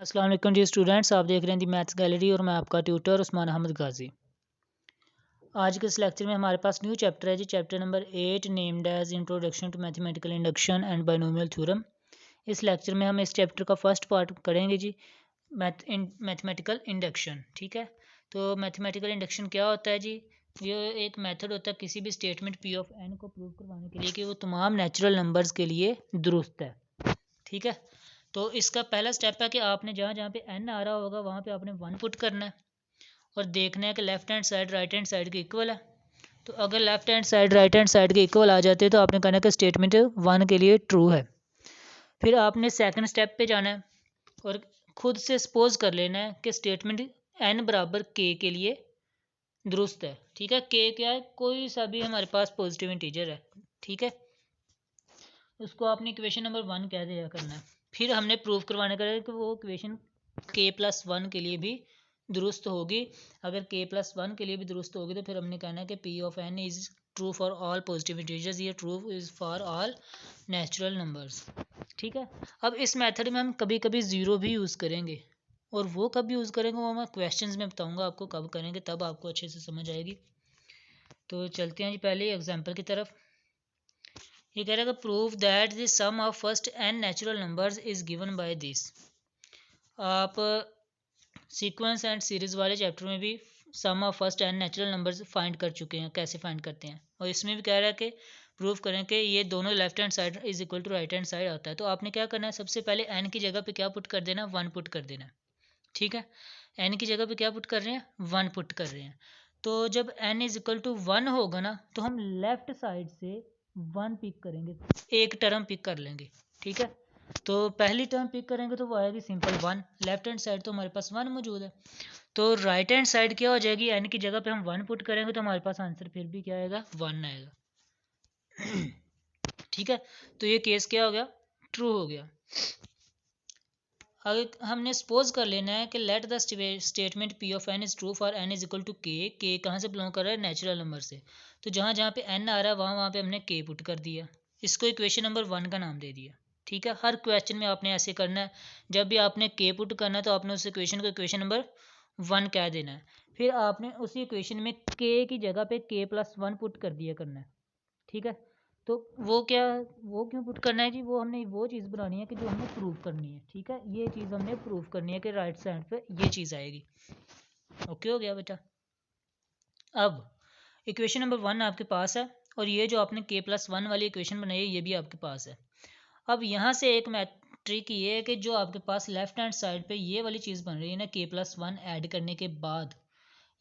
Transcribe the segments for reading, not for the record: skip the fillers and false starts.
अस्सलाम वालेकुम जी स्टूडेंट्स, आप देख रहे हैं दी मैथ्स गैलरी और मैं आपका ट्यूटर उस्मान अहमद गाजी। आज के इस लेक्चर में हमारे पास न्यू चैप्टर है जी, chapter number 8 named as introduction to mathematical induction and binomial theorem. इस लेक्चर में हम इस चैप्टर का फर्स्ट पार्ट करेंगे जी, मैथमेटिकल इंडक्शन। ठीक है, तो मैथमेटिकल इंडक्शन क्या होता है जी? ये एक मेथड होता है किसी भी स्टेटमेंट पी ऑफ एन को प्रूव करवाने के लिए कि वो तमाम नेचुरल नंबर्स के लिए दुरुस्त है। ठीक है, तो इसका पहला स्टेप है कि आपने जहाँ जहाँ पे एन आ रहा होगा वहाँ पे आपने वन पुट करना है और देखना है कि left hand side right hand side के इक्वल है। तो अगर left hand side right hand side के इक्वल आ जाते हैं तो आपने कहना है कि स्टेटमेंट वन के लिए ट्रू है। फिर आपने सेकंड स्टेप पे जाना है और खुद से सपोज कर लेना है कि स्टेटमेंट एन बराबर के लिए दुरुस्त है। ठीक है, के क्या है? कोई सा भी हमारे पास पॉजिटिव इंटीजर है। ठीक है, उसको आपने इक्वेशन नंबर वन कह दिया करना है। फिर हमने प्रूव करवाने का है कि वो इक्वेशन के प्लस वन के लिए भी दुरुस्त होगी। अगर के प्लस वन के लिए भी दुरुस्त होगी तो फिर हमने कहना है कि P of N is true for all positive integers, ये true is for all natural numbers. ठीक है, अब इस मेथड में हम कभी कभी ज़ीरो भी यूज़ करेंगे और वो कब यूज़ करेंगे वो मैं क्वेश्चंस में बताऊंगा आपको कब करेंगे, तब आपको अच्छे से समझ आएगी। तो चलते हैं जी पहले एग्जाम्पल की तरफ। ये कह रहा है कि prove that the sum of first N natural numbers is given by this. आप सीक्वेंस एंड सीरीज वाले चैप्टर में भी sum of first N natural numbers find कर चुके हैं, कैसे फाइंड करते हैं, और इसमें भी कह रहा है कि प्रूव करें कि ये दोनों left hand side is equal to right hand side आता है। तो आपने क्या करना है, सबसे पहले एन की जगह पे क्या पुट कर देना, वन पुट कर देना। ठीक है, एन की जगह पे क्या पुट कर रहे हैं, वन पुट कर रहे हैं। तो जब n is equal to one होगा ना तो हम लेफ्ट साइड से वन पिक करेंगे, एक टर्म पिक कर लेंगे। ठीक है, तो पहली टर्म पिक करेंगे तो वो आएगी simple one. Left hand side तो हमारे पास वन मौजूद है, तो राइट हैंड साइड क्या हो जाएगी, एन की जगह पे हम वन पुट करेंगे तो हमारे पास आंसर फिर भी क्या आएगा, वन आएगा। ठीक है, तो ये केस क्या हो गया, ट्रू हो गया। अगर हमने सपोज कर लेना है कि let the statement P of N is true for n is equal to k कहाँ से बिलोंग कर रहा है, नेचुरल नंबर से। तो जहाँ जहाँ पे एन आ रहा है वहाँ वहाँ पे हमने के पुट कर दिया, इसको इक्वेशन नंबर वन का नाम दे दिया। ठीक है, हर क्वेश्चन में आपने ऐसे करना है, जब भी आपने के पुट करना है तो आपने उस इक्वेशन को इक्वेशन नंबर वन कह देना है। फिर आपने उसी इक्वेशन में के की जगह पे के प्लस वन पुट कर दिया करना है। ठीक है, तो वो क्या, वो क्यों पुट करना है जी, वो हमने वो चीज़ बनानी है कि जो हमने प्रूव करनी है। ठीक है, ये चीज़ हमने प्रूव करनी है कि राइट साइड पे ये चीज़ आएगी। ओके हो गया बेटा। अब इक्वेशन नंबर वन आपके पास है और ये जो आपने के प्लस वन वाली इक्वेशन बनाई है ये भी आपके पास है। अब यहाँ से एक ट्रिक ये है कि जो आपके पास लेफ्ट हैंड साइड पे ये वाली चीज़ बन रही है ना, के प्लस वन ऐड करने के बाद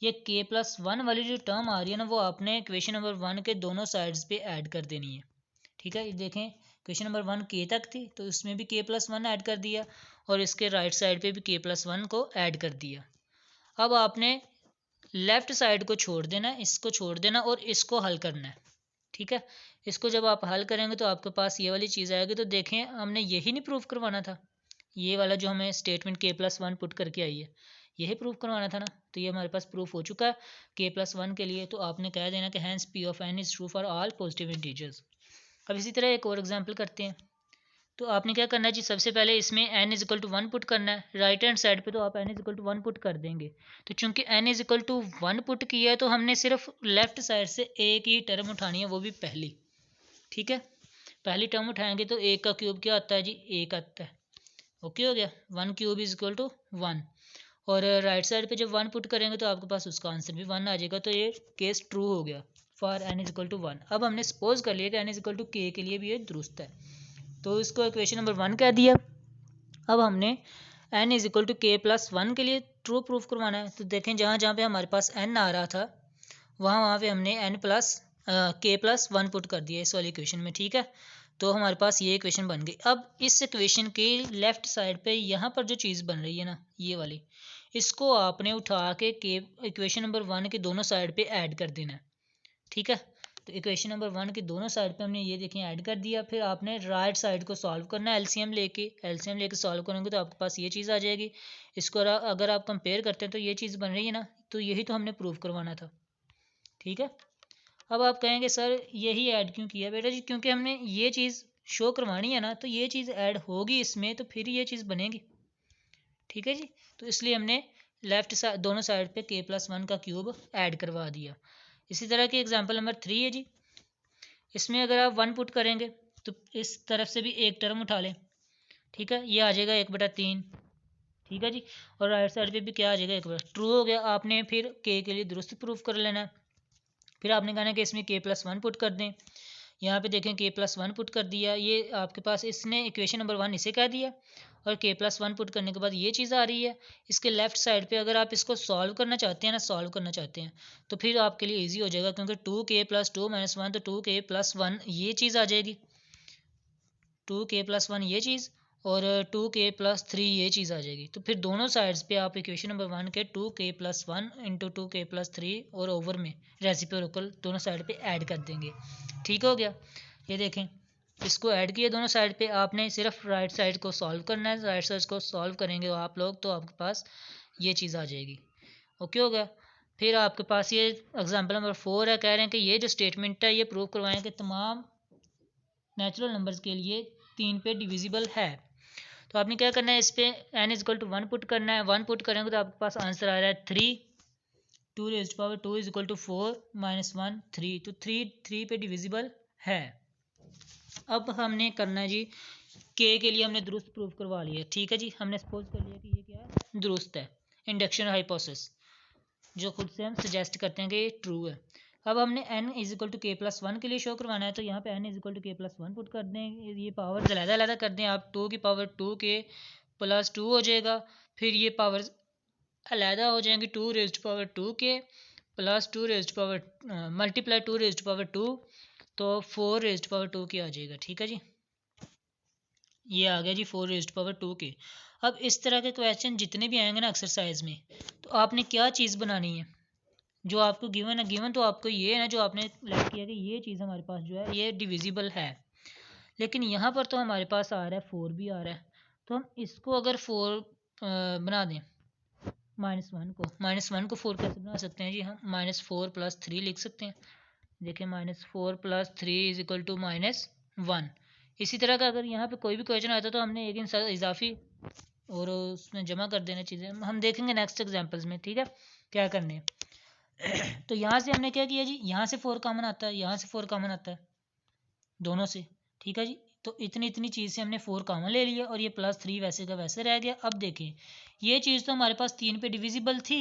ये के प्लस वन वाली जो टर्म आ रही है ना वो आपने इक्वेशन नंबर वन के दोनों साइड्स पे ऐड कर देनी है। ठीक है, ये देखें क्वेश्चन नंबर वन के तक थी तो इसमें भी के प्लस वन ऐड कर दिया और इसके राइट साइड पे भी के प्लस वन को ऐड कर दिया। अब आपने लेफ्ट साइड को छोड़ देना, इसको छोड़ देना और इसको हल करना है। ठीक है, इसको जब आप हल करेंगे तो आपके पास ये वाली चीज़ आएगी। तो देखें हमने यही नहीं प्रूव करवाना था, ये वाला जो हमें स्टेटमेंट के प्लस वन पुट करके आई है यही प्रूफ करवाना था ना। तो ये हमारे पास प्रूफ हो चुका है के प्लस वन के लिए। तो आपने कह देना कि hence P of N is true for all positive integers. अब इसी तरह एक और एग्जांपल करते हैं। तो आपने क्या करना है जी, सबसे पहले इसमें n is equal to one put करना है राइट हैंड साइड पे, तो आप n is equal to one put कर देंगे। तो चूंकि n is equal to one put किया है तो हमने सिर्फ लेफ्ट साइड से एक ही टर्म उठानी है, वो भी पहली। ठीक है, पहली टर्म उठाएंगे तो एक का क्यूब क्या आता है जी, एक आता है। ओके हो गया, one cube is equal to one. और राइट साइड पे जब वन पुट करेंगे तो आपके पास उसका आंसर भी वन आ जाएगा। तो ये केस ट्रू हो गया for n is equal to one. अब हमने सपोज कर लिया कि n इज इक्वल टू के लिए भी ये दुरुस्त है, तो इसको इक्वेशन नंबर वन कह दिया। अब हमने n इज इक्वल टू के प्लस वन के लिए ट्रू प्रूफ करवाना है। तो देखें जहाँ जहाँ पे हमारे पास n आ रहा था वहाँ वहाँ पे हमने n प्लस के प्लस वन पुट कर दिया इस वाली इक्वेशन में। ठीक है, तो हमारे पास ये इक्वेशन बन गई। अब इस इक्वेशन के लेफ्ट साइड पे यहाँ पर जो चीज़ बन रही है ना ये वाली, इसको आपने उठा के इक्वेशन नंबर वन के दोनों साइड पे ऐड कर देना है। ठीक है, तो इक्वेशन नंबर वन के दोनों साइड पे हमने ये देखें ऐड कर दिया। फिर आपने राइट साइड को सॉल्व करना है एलसीएम लेके सॉल्व करेंगे तो आपके पास ये चीज़ आ जाएगी। इसको अगर आप कंपेयर करते हैं तो ये चीज़ बन रही है ना, तो यही तो हमने प्रूव करवाना था। ठीक है, अब आप कहेंगे सर यही ऐड क्यों किया, बेटा जी क्योंकि हमने ये चीज़ शो करवानी है ना, तो ये चीज़ ऐड होगी इसमें तो फिर ये चीज़ बनेगी। ठीक है जी। तो इसलिए हमने लेफ्ट साइड दोनों साइड पे k+1 का क्यूब ऐड करवा दिया। इसी तरह की एग्जांपल नंबर 3 है जी। इसमें अगर आप 1 पुट करेंगे तो इस तरफ से भी एक टर्म उठा लें, ठीक है, ये आ जाएगा 1/3, ठीक है जी। और राइट साइड पे भी क्या आ जाएगा, 1 ट्रू हो गया। आपने फिर के लिए दुरुस्त प्रूफ कर लेना है। फिर आपने कहना है कि इसमें k+1 पुट कर दें। यहाँ पे देखें k+1 पुट कर दिया, ये आपके पास इसने इक्वेशन नंबर 1 इसे कह दिया, और k+1 पुट करने के बाद ये चीज़ आ रही है। इसके लेफ्ट साइड पे अगर आप इसको सॉल्व करना चाहते हैं ना, सॉल्व करना चाहते हैं तो फिर आपके लिए इजी हो जाएगा, क्योंकि 2k+2 - 1 तो 2k+1 ये चीज़ आ जाएगी, 2k+1 ये चीज़, और 2k+3 ये चीज़ आ जाएगी। तो फिर दोनों साइड्स पे आप इक्वेशन नंबर 1 के 2k+1 × 2k+3 और ओवर में रेसिप्रोकल दोनों साइड पे ऐड कर देंगे। ठीक हो गया। ये देखें, इसको ऐड किया दोनों साइड पे, आपने सिर्फ राइट साइड को सॉल्व करना है। राइट साइड को सॉल्व करेंगे आप लोग तो आपके पास ये चीज़ आ जाएगी। ओके हो गया। फिर आपके पास ये एग्जाम्पल नंबर 4 है, कह रहे हैं कि ये जो स्टेटमेंट है ये प्रूव करवाएं कि तमाम नेचुरल नंबर्स के लिए 3 पे डिविजिबल है। तो आपने क्या करना है, इस पे n = 1 पुट करना है। 1 पुट करेंगे तो आपके पास आंसर आ रहा है 3, 2⁻2 = 4 - 1 3, तो 3 पे डिविजिबल है। अब हमने करना है जी, के लिए हमने दुरुस्त प्रूफ करवा लिया, ठीक है जी। हमने सपोज कर लिया कि ये क्या है, दुरुस्त है, इंडक्शन हाइपोथेसिस, जो खुद से हम सजेस्ट करते हैं कि ये ट्रू है। अब हमने n = k+1 के लिए शो करवाना है, तो यहाँ पे n = k+1 पुट कर दें। ये पावर अलग-अलग कर दें आप, 2 की पावर 2k+2 हो जाएगा। फिर ये पावर अलहदा हो जाएंगी, 2⁻2k + 2 मल्टीप्लाई 2⁻2, तो 4⁻2 की आ जाएगा, ठीक है जी। ये आ गया जी 4⁻2 के। अब इस तरह के क्वेश्चन जितने भी आएंगे ना एक्सरसाइज में, तो आपने क्या चीज़ बनानी है, जो आपको गिवन है, गिवन तो आपको ये है ना, जो आपने लेट किया कि ये चीज़ हमारे पास जो है ये डिविजिबल है, लेकिन यहाँ पर तो हमारे पास आ रहा है 4 भी आ रहा है। तो हम इसको अगर 4 बना दें, -1 को 4 कैसे बना सकते हैं जी, हम -4 + 3 लिख सकते हैं। देखिए -4 + 3 = -1। इसी तरह का अगर यहाँ पे कोई भी क्वेश्चन आता है तो हमने एक इजाफी और उसमें जमा कर देना चीज़ें, हम देखेंगे नेक्स्ट एग्जांपल्स में, ठीक है, क्या करने हैं। तो यहाँ से हमने क्या किया जी, यहाँ से 4 कॉमन आता है, यहाँ से 4 कॉमन आता है दोनों से, ठीक है जी। तो इतनी इतनी चीज़ से हमने 4 कॉमन ले लिया और ये +3 वैसे का वैसे रह गया। अब देखें, ये चीज़ तो हमारे पास 3 पे डिविजिबल थी,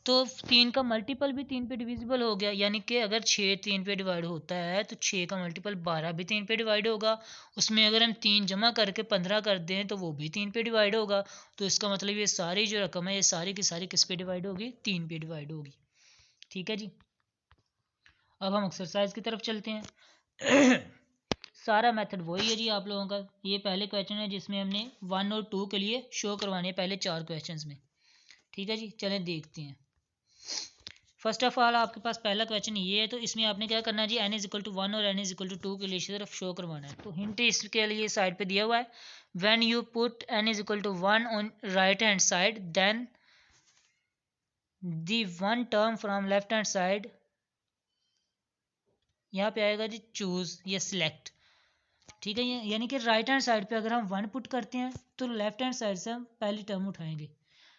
तो 3 का मल्टीपल भी 3 पे डिविजिबल हो गया, यानी कि अगर 6 3 पे डिवाइड होता है तो 6 का मल्टीपल 12 भी 3 पे डिवाइड होगा। उसमें अगर हम 3 जमा करके 15 कर दें तो वो भी 3 पे डिवाइड होगा। तो इसका मतलब ये सारी जो रकम है ये सारी की सारी किस पे डिवाइड होगी, 3 पे डिवाइड होगी, ठीक है जी। अब हम एक्सरसाइज की तरफ चलते हैं। सारा मेथड वही है जी आप लोगों का। ये पहले क्वेश्चन है जिसमें हमने 1 और 2 के लिए शो करवाने हैं पहले 4 क्वेश्चंस में, ठीक है जी। चलें देखते हैं। फर्स्ट ऑफ ऑल आपके पास पहला क्वेश्चन ये है, तो इसमें आपने क्या करना है जी, n = 1 और n = 2 के लिए सिर्फ शो करवाना है। तो हिंट इसके लिए साइड पे दिया हुआ है, when you put n = 1 on right hand side then the one term from left hand side, यहाँ पे आएगा जी चूज या सिलेक्ट, ठीक है। यानी कि राइट हैंड साइड पे अगर हम 1 पुट करते हैं तो लेफ्ट हैंड साइड से हम पहली टर्म उठाएंगे।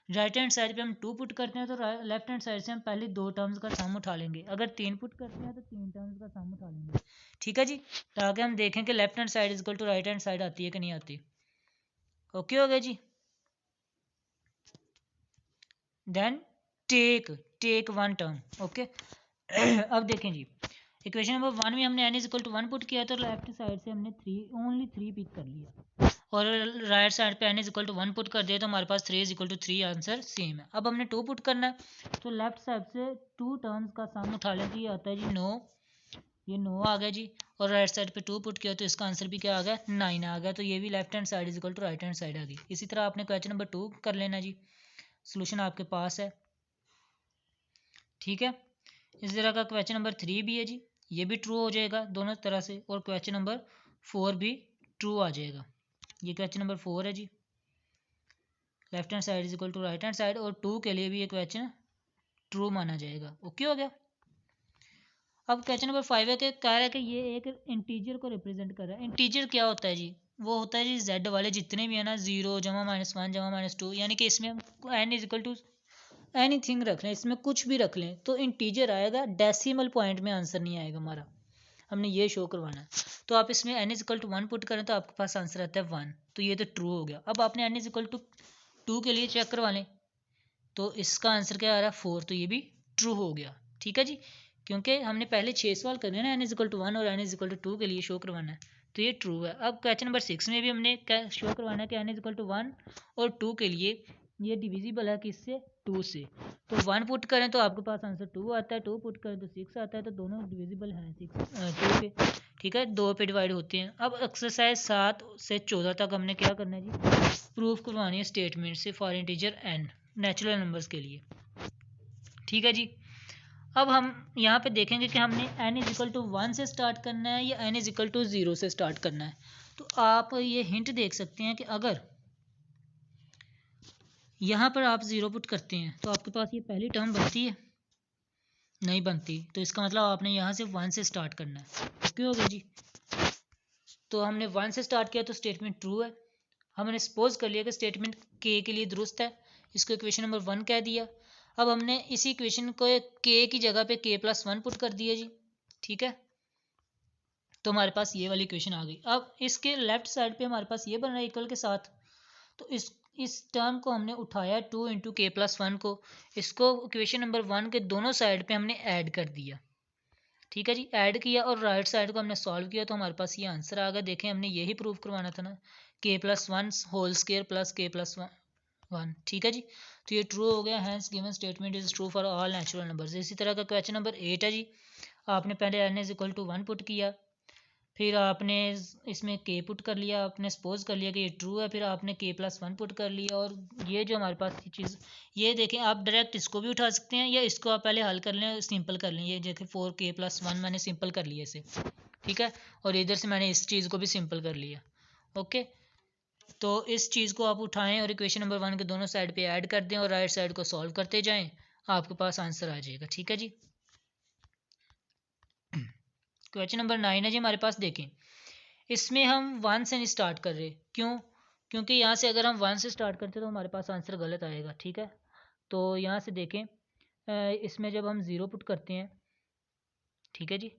राइट हैंड साइड पे हम 2 पुट करते हैं तो लेफ्ट हैंड साइड से हम पहले 2 टर्म्स का सम उठा लेंगे। अगर 3 पुट करते हैं तो 3 टर्म्स का सम उठा लेंगे, ठीक है जी, ताकि हम देखें कि left hand side equal to right hand side आती है कि नहीं आती। ओके हो गया जी। Then take 1 term, okay. अब देखें जी, इक्वेशन नंबर 1 में हमने n = 1 पुट किया तो लेफ्ट साइड से हमने ओनली 3 पिक कर लिया, और राइट साइड पे n = 1 पुट कर दिया तो हमारे पास 3 = 3 आंसर सेम है। अब हमने 2 पुट करना है, तो लेफ्ट साइड से 2 टर्म्स का सम उठा लें, तो ये आता है जी 9, ये 9 आ गया जी। और राइट साइड पे 2 पुट किया तो इसका आंसर भी क्या आ गया, 9 आ गया। तो ये भी left hand side = right hand side आ गई। इसी तरह आपने क्वेश्चन नंबर 2 कर लेना जी, सोल्यूशन आपके पास है, ठीक है। इसी तरह का क्वेश्चन नंबर 3 भी है जी, ये भी ट्रू हो जाएगा दोनों तरह से, और क्वेश्चन नंबर 4 भी ट्रू आ जाएगा। ये क्वेश्चन नंबर 4 है जी, left hand side = right hand side, और 2 के लिए भी ये क्वेश्चन ट्रू माना जाएगा। ओके हो गया। अब क्वेश्चन नंबर 5 है कि कह रहा है कि ये एक इंटीजर को रिप्रेजेंट कर रहा है। इंटीजर क्या होता है जी, वो होता है जी जेड वाले जितने भी है ना, 0 जमा -1 जमा -2, यानी कि इसमें हम n is equal to anything रख लें, इसमें कुछ भी रख लें तो इंटीजर आएगा, डेसिमल पॉइंट में आंसर नहीं आएगा हमारा। हमने ये शो करवाना है। तो आप इसमें n is equal to 1 put करें तो आपके पास आंसर आता है 1, तो ये तो ट्रू हो गया। अब आपने n इज इक्वल टू 2 के लिए चेक करवा लें, तो इसका आंसर क्या आ रहा है 4, तो ये भी ट्रू हो गया। ठीक है जी, क्योंकि हमने पहले 6 सवाल करने हैं ना, n इज इक्वल टू 1 और n इज इक्वल टू 2 के लिए शो करवाना है, तो ये ट्रू है। अब क्वेश्चन नंबर 6 में भी हमने क्या शो करवाना है कि n इज इक्वल टू 1 और 2 के लिए ये डिविजिबल है किससे, 2 से। तो 1 पुट करें तो आपके पास आंसर 2 आता है, 2 पुट करें तो 6 आता है, तो दोनों डिविजिबल हैं 2 के। ठीक है, 2 पे डिवाइड होते हैं। अब एक्सरसाइज 7 से 14 तक हमने क्या करना है जी, प्रूफ करवानी है स्टेटमेंट से for integer n natural numbers के लिए। ठीक है जी, अब हम यहाँ पे देखेंगे कि हमने n इज इक्वल टू 1 से स्टार्ट करना है या n इज इक्वल टू 0 से स्टार्ट करना है। तो आप ये हिंट देख सकते हैं कि अगर यहाँ पर आप 0 पुट करते हैं तो आपके पास ये पहली टर्म बनती है, नहीं बनती, तो इसका मतलब आपने यहाँ से 1 से स्टार्ट करना है। ओके हो गया जी, तो हमने 1 से स्टार्ट किया तो स्टेटमेंट ट्रू है। हमने सपोज कर लिया कि स्टेटमेंट के लिए दुरुस्त है, इसको इक्वेशन नंबर 1 कह दिया। अब हमने इसी इक्वेशन को के की जगह पे k+1 पुट कर दिया जी। ठीक है, तो हमारे पास ये वाली इक्वेशन आ गई। अब इसके लेफ्ट साइड पे हमारे पास ये बन रहा है इक्वल के साथ, तो इस टर्म को हमने उठाया 2 इंटू k+1 को, इसको इक्वेशन नंबर 1 के दोनों साइड पे हमने ऐड कर दिया। ठीक है जी, ऐड किया और राइट साइड को हमने सॉल्व किया, तो हमारे पास ये आंसर आ गया। देखें, हमने यही प्रूव करवाना था ना, k+1 whole square plus k+1। ठीक है जी, तो ये ट्रू हो गया। Hence given statement is true for all natural numbers. इसी तरह का क्वेश्चन नंबर 8 है जी। आपने पहले n is equal to 1 put किया, फिर आपने इसमें k पुट कर लिया, आपने सपोज कर लिया कि ये ट्रू है, फिर आपने k+1 पुट कर लिया, और ये जो हमारे पास की चीज़, ये देखें, आप डायरेक्ट इसको भी उठा सकते हैं या इसको आप पहले हल कर लें, सिंपल कर लें। ये देखें 4k+1 मैंने सिंपल कर लिया इसे। ठीक है, और इधर से मैंने इस चीज़ को भी सिंपल कर लिया। ओके, तो इस चीज़ को आप उठाएं और इक्वेशन नंबर 1 के दोनों साइड पे ऐड कर दें और राइट साइड को सॉल्व करते जाएं, आपके पास आंसर आ जाएगा। ठीक है जी, क्वेश्चन नंबर 9 है जी हमारे पास। देखें, इसमें हम 1 से नहीं स्टार्ट कर रहे, क्यों? क्योंकि यहाँ से अगर हम 1 से स्टार्ट करते तो हमारे पास आंसर गलत आएगा। ठीक है, तो यहाँ से देखें, इसमें जब हम 0 पुट करते हैं, ठीक है जी,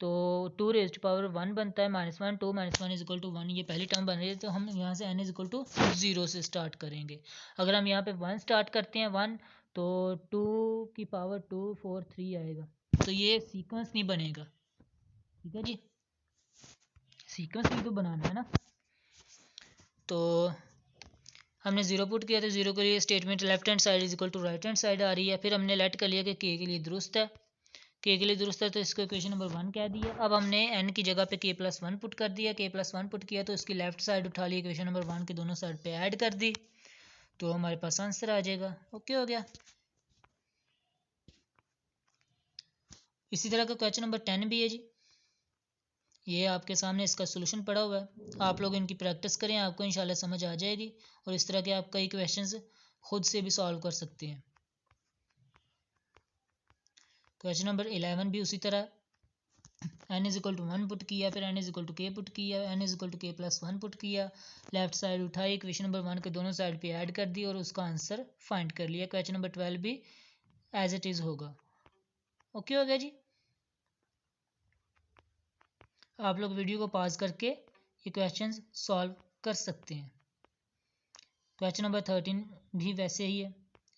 तो 2 रेज़्ड पावर 1 बनता है, -1 2 -1 इज इक्वल टू 1, ये पहली टर्म बन रही है। तो हम यहाँ से n इज इक्वल टू 0 से स्टार्ट करेंगे। अगर हम यहाँ पे 1 स्टार्ट करते हैं 1, तो 2 की पावर 2 4 3 आएगा, तो ये सीक्वेंस नहीं बनेगा। ठीक है जी, सीक्वेंस भी तो बनाना है ना। तो हमने 0 पुट किया, तो 0 के लिए statement left hand side is equal to right hand side आ रही है। फिर हमने लेट कर लिया कि के लिए दुरुस्त है, के लिए दुरुस्त है, तो इसको इक्वेशन नंबर 1 कह दिया। अब हमने n की जगह पे k+1 पुट कर दिया, k+1 पुट किया तो इसकी लेफ्ट साइड उठा ली, इक्वेशन नंबर 1 के दोनों साइड पे ऐड कर दी, तो हमारे पास आंसर आ जाएगा। ओके हो गया। इसी तरह का क्वेश्चन नंबर 10 भी है जी, ये आपके सामने इसका सोल्यूशन पड़ा हुआ है। आप लोग इनकी प्रैक्टिस करें, आपको इंशाल्लाह समझ आ जाएगी, और इस तरह के आप कई क्वेश्चंस खुद से भी सॉल्व कर सकते हैं। क्वेश्चन नंबर 11 भी उसी तरह, n is equal to 1 put किया, फिर n is equal to k put किया, n is equal to k+1 put किया, लेफ्ट साइड उठाई, इक्वेशन नंबर 1 के दोनों साइड पे ऐड कर दी और उसका आंसर फाइंड कर लिया। क्वेश्चन नंबर 12 भी एज इट इज़ होगा। ओके हो गया जी। आप लोग वीडियो को पॉज करके ये क्वेश्चन सॉल्व कर सकते हैं। क्वेश्चन नंबर 13 भी वैसे ही है,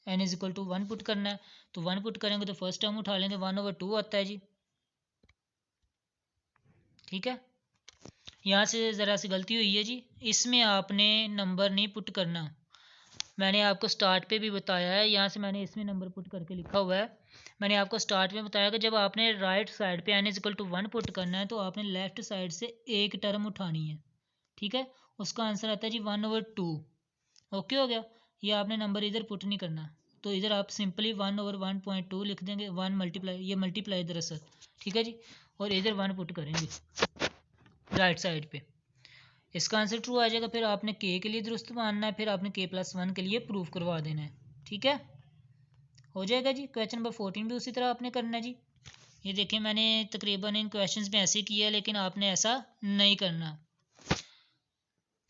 n is equal to 1 put करना है, तो 1 पुट करेंगे तो फर्स्ट टर्म उठा लेंगे, 1/2 आता है जी। ठीक है, यहाँ से ज़रा सी गलती हुई है जी, इसमें आपने नंबर नहीं पुट करना। मैंने आपको स्टार्ट पे भी बताया है, यहाँ से मैंने इसमें नंबर पुट करके लिखा हुआ है। मैंने आपको स्टार्ट में बताया कि जब आपने राइट साइड पे n is equal to 1 put करना है, तो आपने लेफ्ट साइड से एक टर्म उठानी है। ठीक है, उसका आंसर आता है जी 1/2। ओके हो गया, ये आपने नंबर इधर पुट नहीं करना, तो इधर आप सिंपली 1/1.2 लिख देंगे, 1 मल्टीप्लाई, ये मल्टीप्लाई दरअसल। ठीक है जी, और इधर 1 पुट करेंगे राइट साइड पे, इसका आंसर ट्रू आ जाएगा। फिर आपने के लिए दुरुस्त मानना है, फिर आपने k+1 के लिए प्रूफ करवा देना है। ठीक है, हो जाएगा जी। क्वेश्चन नंबर 14 भी उसी तरह आपने करना है जी। ये देखिए, मैंने तकरीबन इन क्वेश्चंस में ऐसे किया है, लेकिन आपने ऐसा नहीं करना।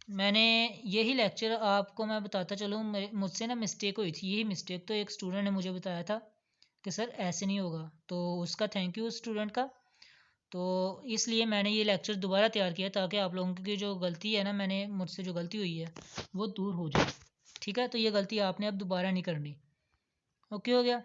मैंने यही लेक्चर आपको मैं बताता चलूँ, मुझसे ना मिस्टेक हुई थी, यही मिस्टेक तो एक स्टूडेंट ने मुझे बताया था कि सर ऐसे नहीं होगा, तो उसका थैंक यू स्टूडेंट का। तो इसलिए मैंने ये लेक्चर दोबारा तैयार किया ताकि आप लोगों की जो गलती है ना, मैंने मुझसे जो गलती हुई है वो दूर हो जाए। ठीक है, तो ये गलती आपने अब दोबारा नहीं करनी। ओके हो गया।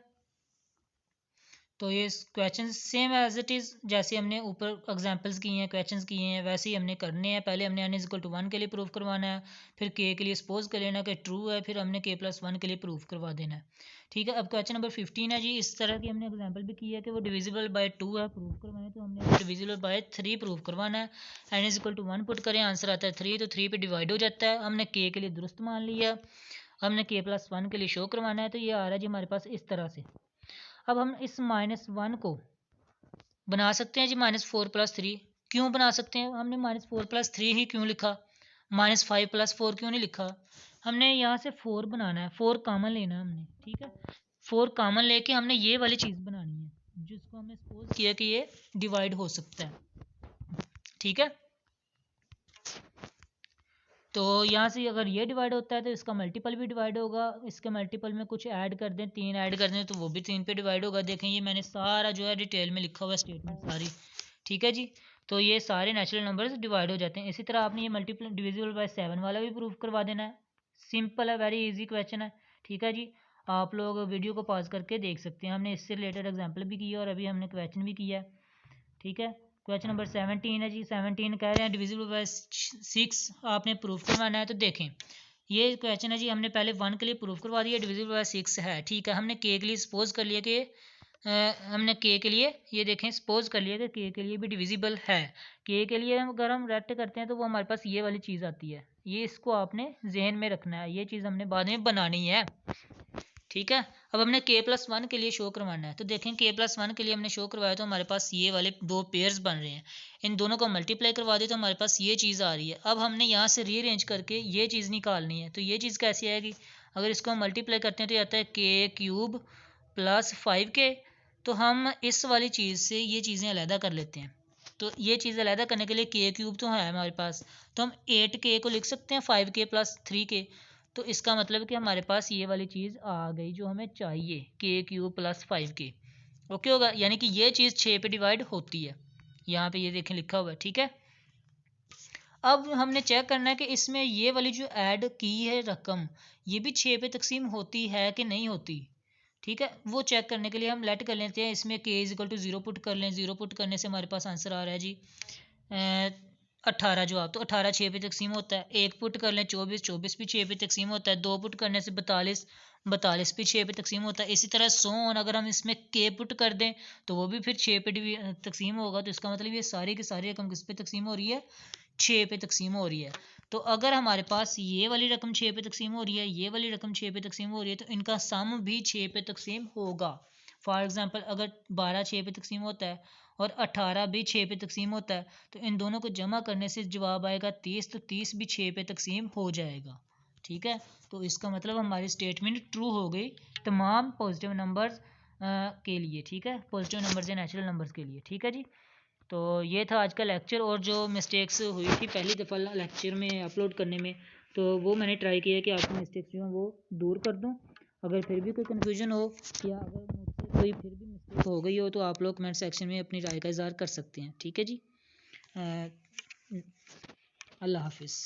तो ये question same as it is, जैसे हमने ऊपर एग्जांपल्स किए हैं, क्वेश्चंस किए हैं, वैसे ही हमने करने हैं। पहले हमने n इक्वल टू 1 के लिए प्रूव करवाना है, फिर k के लिए सपोज कर लेना कि ट्रू है, फिर हमने k प्लस 1 के लिए प्रूव करवा देना है। ठीक है, अब क्वेश्चन नंबर 15 है जी। इस तरह की हमने एग्जाम्पल भी की है कि वो डिविजिबल बाय 2 है, प्रूव करवाएं, तो हमने डिविजिबल बाय 3 प्रूव करवाना है। n इक्वल टू 1 पुट करें, आंसर आता है 3, तो 3 पे डिवाइड हो जाता है। हमने k के लिए दुरुस्त मान लिया, हमने k प्लस 1 के लिए शो करवाना है, तो ये आ रहा है जी हमारे पास इस तरह से। अब हम इस -1 को बना सकते हैं जी -4 + 3। क्यों बना सकते हैं? हमने -4 + 3 ही क्यों लिखा, -5 + 4 क्यों नहीं लिखा? हमने यहाँ से 4 बनाना है, 4 कॉमन लेना है हमने। ठीक है, 4 कॉमन लेके हमने ये वाली चीज़ बनानी है जिसको हमने सपोज किया कि ये डिवाइड हो सकता है। ठीक है, तो यहाँ से अगर ये डिवाइड होता है तो इसका मल्टीपल भी डिवाइड होगा, इसके मल्टीपल में कुछ ऐड कर दें, 3 ऐड कर दें तो वो भी 3 पे डिवाइड होगा। देखें ये मैंने सारा जो है डिटेल में लिखा हुआ है स्टेटमेंट सारी। ठीक है जी, तो ये सारे नेचुरल नंबर्स डिवाइड हो जाते हैं। इसी तरह आपने ये मल्टीपल डिविजिबल बाय 7 वाला भी प्रूफ करवा देना है। सिंपल है, वेरी इजी क्वेश्चन है। ठीक है जी, आप लोग वीडियो को पॉज करके देख सकते हैं। हमने इससे रिलेटेड एग्जाम्पल भी किया और अभी हमने क्वेश्चन भी किया है। ठीक है, क्वेश्चन नंबर 17 है जी। 17 कह रहे हैं डिविजिबल बाय 6 आपने प्रूफ करवाना है। तो देखें ये क्वेश्चन है जी, हमने पहले 1 के लिए प्रूफ करवा दिया डिविजिबल बाय 6 है। ठीक है, हमने k के लिए सपोज कर लिया कि हमने k के लिए ये देखें सपोज कर लिया कि k के लिए भी डिविजिबल है। k के लिए अगर हम रेक्ट करते हैं तो वो हमारे पास ये वाली चीज़ आती है, ये इसको आपने जहन में रखना है, ये चीज़ हमने बाद में बनानी है। ठीक है, अब हमने k प्लस 1 के लिए शो करवाना है। तो देखें k प्लस 1 के लिए हमने शो करवाया तो हमारे पास ये वाले दो पेयर्स बन रहे हैं, इन दोनों को मल्टीप्लाई करवा दिया तो हमारे पास ये चीज़ आ रही है। अब हमने यहाँ से रीअरेंज करके ये चीज़ निकालनी है। तो ये चीज़ कैसी आएगी? अगर इसको हम मल्टीप्लाई करते हैं तो ये आता है k³ + 5k। तो हम इस वाली चीज़ से ये चीज़ें अलहदा कर लेते हैं। तो ये चीज़ अलहदा करने के लिए k³ तो है हमारे पास, तो हम 8k को लिख सकते हैं 5k + 3k। तो इसका मतलब कि हमारे पास ये वाली चीज़ आ गई जो हमें चाहिए, k³ + 5k। ओके होगा, यानी कि ये चीज़ 6 पे डिवाइड होती है। यहाँ पे ये देखें लिखा हुआ है। ठीक है, अब हमने चेक करना है कि इसमें ये वाली जो ऐड की है रकम, ये भी 6 पे तकसीम होती है कि नहीं होती। ठीक है, वो चेक करने के लिए हम लेट कर लेते हैं, इसमें k = 0 पुट कर लें। 0 पुट करने से हमारे पास आंसर आ रहा है जी 18 जवाब। तो 18 6 पे तकसीम होता है। 1 पुट कर लें 24, 24 भी 6 पे तकसीम होता है। 2 पुट करने से 42, 42 भी 6 पे तकसीम होता है। इसी तरह सोन अगर हम इसमें k पुट कर दें तो वो भी फिर 6 पे तकसीम होगा। तो इसका मतलब ये सारी की सारी रकम किस पे तकसीम हो रही है? 6 पे तकसीम हो रही है। तो अगर हमारे पास ये वाली रकम 6 पे तकसीम हो रही है, ये वाली रकम 6 पे तकसीम हो रही है, तो इनका सम भी 6 पे तकसीम होगा। फॉर एग्जांपल अगर 12 6 पे तकसीम होता है और 18 भी 6 पे तकसीम होता है, तो इन दोनों को जमा करने से जवाब आएगा 30। तो 30 भी 6 पे तकसीम हो जाएगा। ठीक है, तो इसका मतलब हमारी स्टेटमेंट ट्रू हो गई तमाम पॉजिटिव नंबर्स के लिए। ठीक है, पॉजिटिव नंबर्स या नेचुरल नंबर्स के लिए। ठीक है जी, तो ये था आज का लेक्चर। और जो मिस्टेक्स हुई थी पहली दफ़ा लेक्चर में अपलोड करने में, तो वो मैंने ट्राई किया कि आपकी मिस्टेक्स जो हैं वो दूर कर दूं। अगर फिर भी कोई कन्फ्यूजन हो या अगर मुझसे कोई फिर भी मिस्टेक हो गई हो तो आप लोग कमेंट सेक्शन में अपनी राय का इज़हार कर सकते हैं। ठीक है जी, अल्लाह हाफिज़।